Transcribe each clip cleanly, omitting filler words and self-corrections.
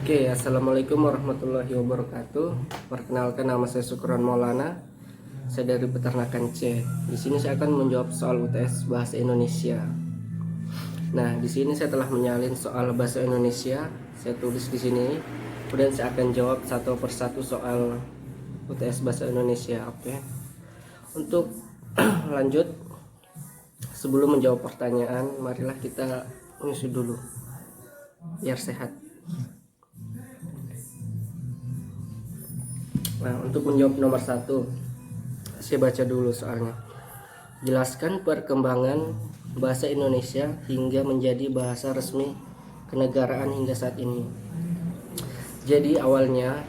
Oke, assalamualaikum warahmatullahi wabarakatuh. Perkenalkan, nama saya Syukron Maulana. Saya dari Peternakan C. Di sini saya akan menjawab soal UTS Bahasa Indonesia. Nah, di sini saya telah menyalin soal bahasa Indonesia. Saya tulis di sini. Kemudian saya akan jawab satu persatu soal UTS Bahasa Indonesia. Oke. Untuk lanjut, sebelum menjawab pertanyaan, marilah kita mengisi dulu biar sehat. Nah, untuk menjawab nomor 1, saya baca dulu soalnya. Jelaskan perkembangan bahasa Indonesia hingga menjadi bahasa resmi kenegaraan hingga saat ini. Jadi awalnya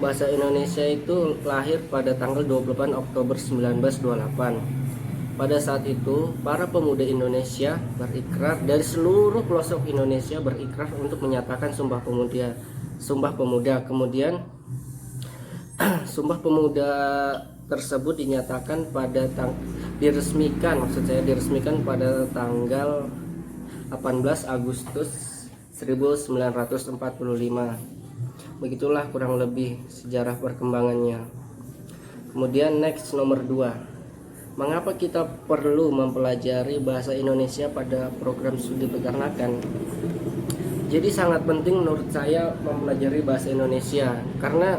bahasa Indonesia itu lahir pada tanggal 28 Oktober 1928. Pada saat itu, para pemuda Indonesia berikrar dari seluruh pelosok Indonesia berikrar untuk menyatakan Sumpah Pemuda. Kemudian Sumpah Pemuda tersebut dinyatakan diresmikan pada tanggal 18 Agustus 1945. Begitulah kurang lebih sejarah perkembangannya. Kemudian next, nomor 2. Mengapa kita perlu mempelajari bahasa Indonesia pada program studi peternakan? Jadi sangat penting menurut saya mempelajari bahasa Indonesia, karena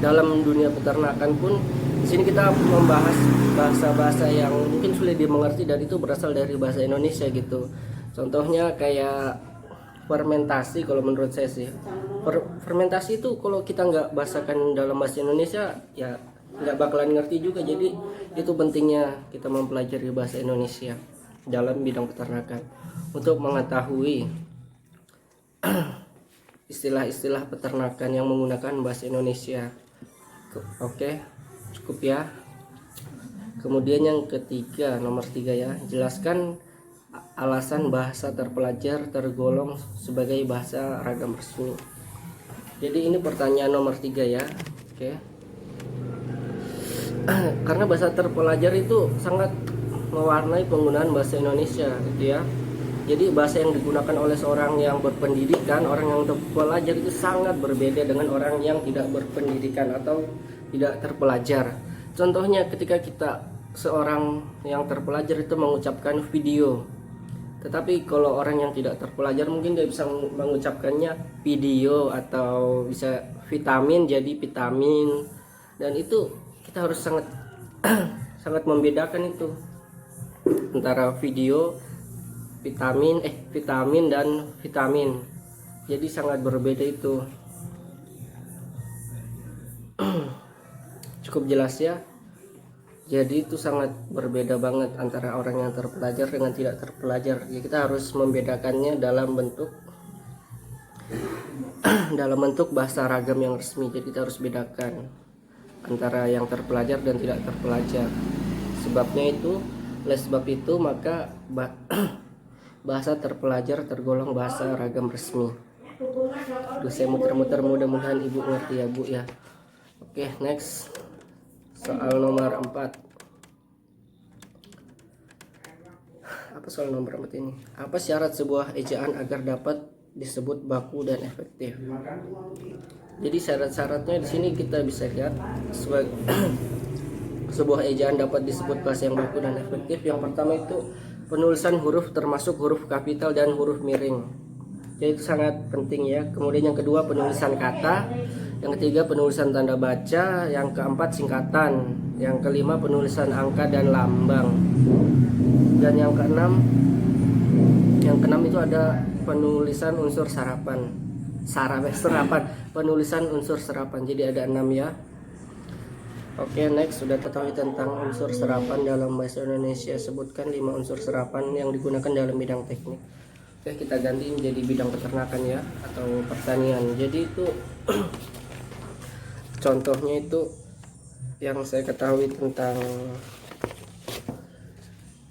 dalam dunia peternakan pun di sini kita membahas bahasa-bahasa yang mungkin sulit dimengerti dan itu berasal dari bahasa Indonesia gitu. Contohnya kayak fermentasi, kalau menurut saya sih. Fermentasi itu kalau kita nggak bahasakan dalam bahasa Indonesia ya nggak bakalan ngerti juga. Jadi itu pentingnya kita mempelajari bahasa Indonesia dalam bidang peternakan untuk mengetahui istilah-istilah peternakan yang menggunakan bahasa Indonesia. Oke, cukup ya. Kemudian yang ketiga, nomor 3 ya, jelaskan alasan bahasa terpelajar tergolong sebagai bahasa ragam resmi. Jadi ini pertanyaan nomor 3 ya. Oke. Karena bahasa terpelajar itu sangat mewarnai penggunaan bahasa Indonesia gitu ya. Jadi bahasa yang digunakan oleh seorang yang berpendidikan, orang yang terpelajar itu sangat berbeda dengan orang yang tidak berpendidikan atau tidak terpelajar. Contohnya ketika seorang yang terpelajar itu mengucapkan video, tetapi kalau orang yang tidak terpelajar mungkin dia bisa mengucapkannya video, atau bisa vitamin jadi vitamin, dan itu kita harus sangat sangat membedakan itu antara video, vitamin dan vitamin. Jadi sangat berbeda itu. Cukup jelas ya. Jadi itu sangat berbeda banget antara orang yang terpelajar dengan tidak terpelajar. Ya, kita harus membedakannya dalam bentuk bahasa ragam yang resmi. Jadi kita harus bedakan antara yang terpelajar dan tidak terpelajar. Oleh sebab itu maka bahasa terpelajar tergolong bahasa ragam resmi. Saya muter-muter, mudah-mudahan ibu ngerti ya bu ya. Oke, next, soal nomor 4. Apa soal nomor 4 ini? Apa syarat sebuah ejaan agar dapat disebut baku dan efektif? Jadi syarat-syaratnya di sini kita bisa lihat sebuah ejaan dapat disebut bahasa yang baku dan efektif. Yang pertama itu penulisan huruf termasuk huruf kapital dan huruf miring. Jadi itu sangat penting ya. Kemudian yang kedua penulisan kata, yang ketiga penulisan tanda baca, yang keempat singkatan, yang kelima penulisan angka dan lambang, dan yang keenam itu ada penulisan unsur penulisan unsur serapan. Jadi ada 6 ya. Oke, next, sudah ketahui tentang unsur serapan dalam bahasa Indonesia. Sebutkan 5 unsur serapan yang digunakan dalam bidang teknik. Oke, kita ganti menjadi bidang peternakan ya, atau pertanian. Jadi itu contohnya itu yang saya ketahui tentang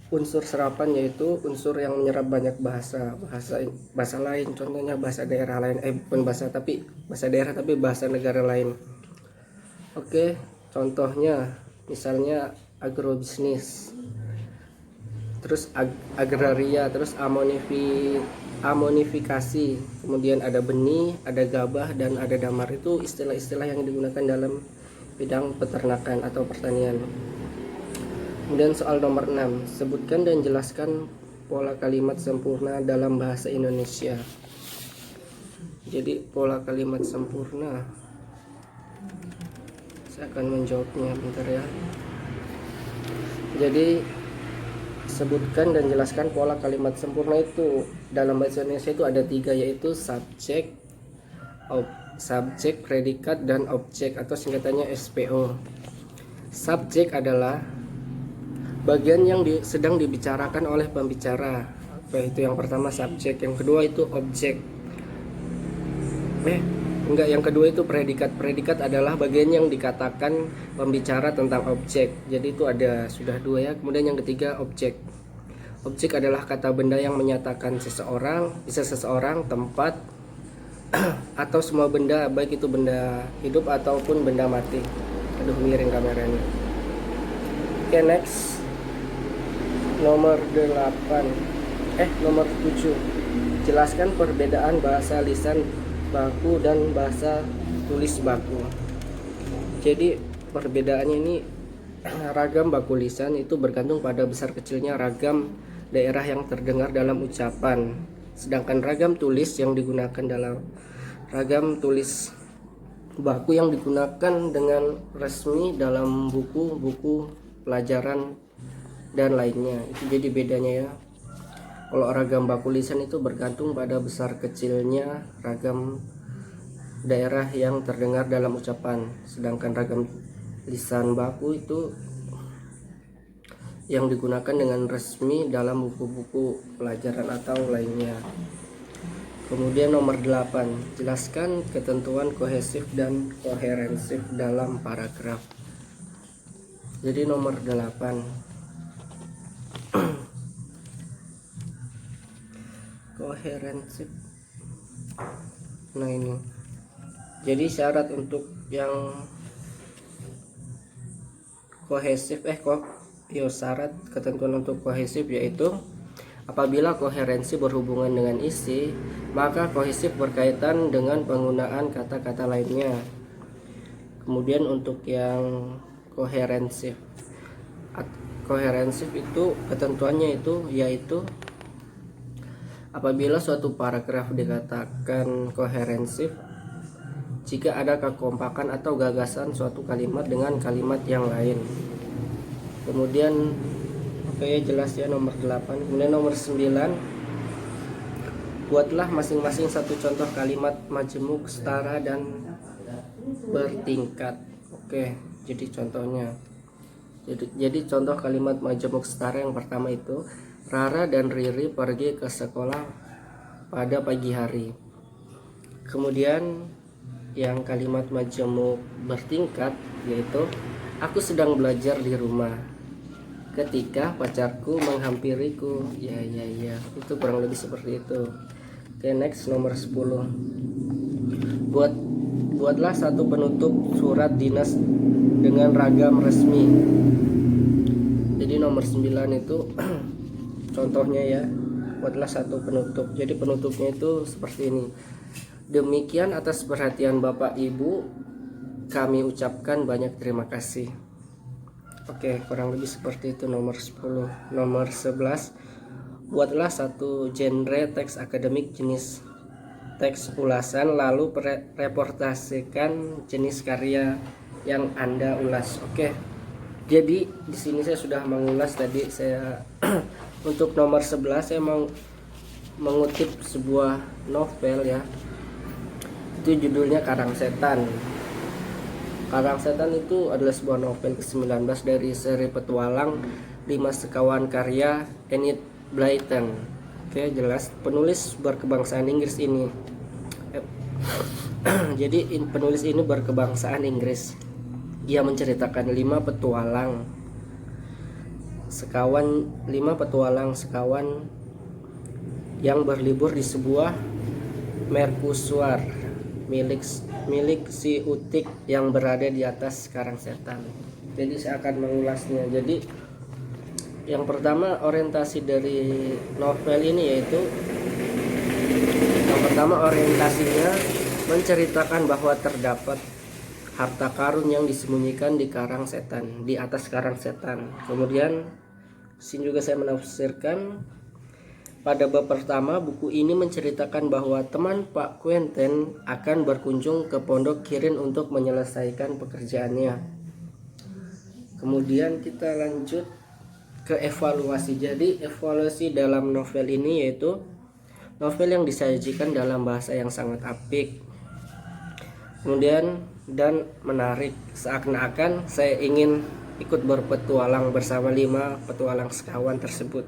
unsur serapan, yaitu unsur yang menyerap banyak bahasa lain. Contohnya bahasa daerah lain, bukan bahasa daerah tapi bahasa negara lain. Oke, contohnya misalnya agrobisnis. terus agraria, terus amonifikasi, kemudian ada benih, ada gabah, dan ada damar. Itu istilah-istilah yang digunakan dalam bidang peternakan atau pertanian. Kemudian soal nomor 6, sebutkan dan jelaskan pola kalimat sempurna dalam bahasa Indonesia. Jadi pola kalimat sempurna, saya akan menjawabnya bentar ya. Jadi sebutkan dan jelaskan pola kalimat sempurna itu dalam bahasa Indonesia itu ada 3, yaitu subjek, predikat, dan objek atau singkatannya SPO. Subjek adalah bagian yang sedang dibicarakan oleh pembicara. Itu yang pertama subjek, yang kedua itu objek. Yang kedua itu predikat. Predikat adalah bagian yang dikatakan pembicara tentang objek. Jadi itu ada sudah 2 ya. Kemudian yang ketiga objek. Objek adalah kata benda yang menyatakan seseorang, bisa seseorang, tempat, atau semua benda, baik itu benda hidup ataupun benda mati. Aduh, miring kameranya. Oke, next. Nomor 7. Jelaskan perbedaan bahasa lisan baku dan bahasa tulis baku. Jadi perbedaannya ini, ragam baku lisan itu bergantung pada besar kecilnya ragam daerah yang terdengar dalam ucapan. Sedangkan ragam tulis yang digunakan dalam ragam tulis baku yang digunakan dengan resmi dalam buku-buku pelajaran dan lainnya. Itu jadi bedanya ya. Kalau ragam baku lisan itu bergantung pada besar kecilnya ragam daerah yang terdengar dalam ucapan. Sedangkan ragam lisan baku itu yang digunakan dengan resmi dalam buku-buku pelajaran atau lainnya. Kemudian nomor 8, jelaskan ketentuan kohesif dan koherensif dalam paragraf. Jadi nomor 8, koherensif. Nah ini, jadi syarat untuk yang kohesif syarat ketentuan untuk kohesif yaitu apabila koherensi berhubungan dengan isi, maka kohesif berkaitan dengan penggunaan kata-kata lainnya. Kemudian untuk yang koherensif itu ketentuannya itu yaitu apabila suatu paragraf dikatakan koherensif jika ada kekompakan atau gagasan suatu kalimat dengan kalimat yang lain. Kemudian jelas ya nomor 8. Kemudian nomor 9, buatlah masing-masing satu contoh kalimat majemuk, setara, dan bertingkat. Jadi contohnya. Jadi contoh kalimat majemuk setara yang pertama itu, Rara dan Riri pergi ke sekolah pada pagi hari. Kemudian yang kalimat majemuk bertingkat yaitu, aku sedang belajar di rumah ketika pacarku menghampiriku. Ya, itu kurang lebih seperti itu. Next nomor 10, buatlah satu penutup surat dinas dengan ragam resmi. Jadi nomor 9 itu contohnya ya, buatlah satu penutup. Jadi penutupnya itu seperti ini. Demikian atas perhatian Bapak Ibu, kami ucapkan banyak terima kasih. Kurang lebih seperti itu nomor 10. Nomor 11, buatlah satu genre teks akademik jenis teks ulasan, lalu reportasikan jenis karya yang Anda ulas. Jadi di sini saya sudah mengulas tadi. Saya untuk nomor 11 saya mau mengutip sebuah novel ya. Itu judulnya Karang Setan. Karang Setan itu adalah sebuah novel ke-19 dari seri petualang 5 sekawan karya Enid Blyton. Jelas penulis berkebangsaan Inggris ini. Jadi penulis ini berkebangsaan Inggris. Ia menceritakan 5 petualang sekawan yang berlibur di sebuah mercusuar milik si Utik yang berada di atas Karang Setan. Jadi saya akan mengulasnya. Jadi Yang pertama, orientasi dari novel ini yaitu yang pertama orientasinya menceritakan bahwa terdapat harta karun yang disembunyikan di karang setan, di atas karang setan. Kemudian sini juga saya menafsirkan pada bab pertama, buku ini menceritakan bahwa teman Pak Quentin akan berkunjung ke Pondok Kirin untuk menyelesaikan pekerjaannya. Kemudian kita lanjut ke evaluasi. Jadi evaluasi dalam novel ini yaitu novel yang disajikan dalam bahasa yang sangat apik, kemudian dan menarik, seakan-akan saya ingin ikut berpetualang bersama 5 petualang sekawan tersebut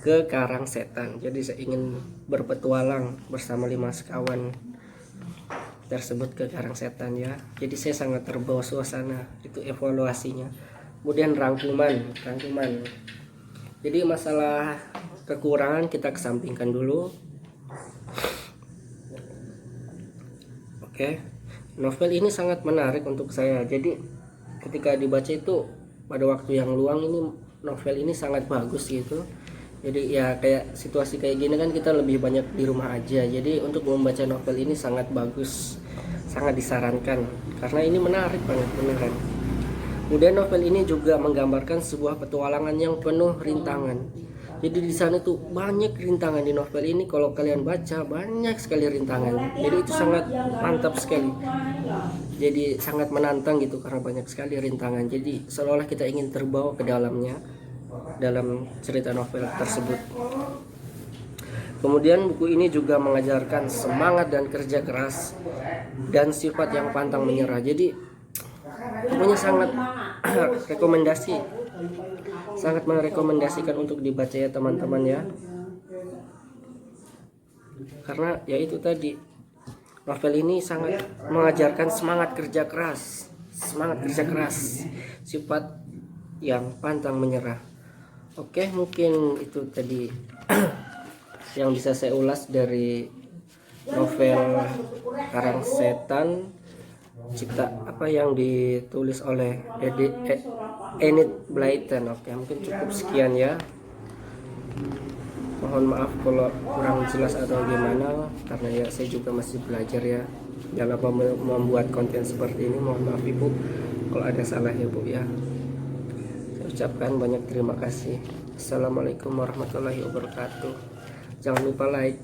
ke karang setan. Jadi saya ingin berpetualang bersama 5 sekawan tersebut ke karang setan ya. Jadi saya sangat terbawa suasana. Itu evaluasinya. Kemudian rangkuman. Jadi masalah kekurangan kita kesampingkan dulu. Oke. Novel ini sangat menarik untuk saya. Jadi ketika dibaca itu pada waktu yang luang, ini novel ini sangat bagus gitu. Jadi ya kayak situasi kayak gini kan kita lebih banyak di rumah aja. Jadi untuk membaca novel ini sangat bagus, sangat disarankan karena ini menarik banget beneran. Kemudian novel ini juga menggambarkan sebuah petualangan yang penuh rintangan. Jadi di sana tuh banyak rintangan di novel ini. Kalau kalian baca banyak sekali rintangan. Jadi itu sangat mantap sekali. Jadi sangat menantang gitu karena banyak sekali rintangan. Jadi seolah-olah kita ingin terbawa ke dalamnya dalam cerita novel tersebut. Kemudian buku ini juga mengajarkan semangat dan kerja keras dan sifat yang pantang menyerah. Jadi bukunya sangat sangat merekomendasikan untuk dibaca ya teman-teman ya. Karena ya itu tadi, novel ini sangat mengajarkan semangat kerja keras, sifat yang pantang menyerah. Oke, mungkin itu tadi yang bisa saya ulas dari novel Karang Setan yang ditulis oleh Enid Blyton. Oke, mungkin cukup sekian ya. Mohon maaf kalau kurang jelas atau gimana, karena ya saya juga masih belajar ya dalam membuat konten seperti ini. Mohon maaf Ibu kalau ada salah ya Bu ya. Ucapkan banyak terima kasih. Assalamualaikum warahmatullahi wabarakatuh. Jangan lupa like,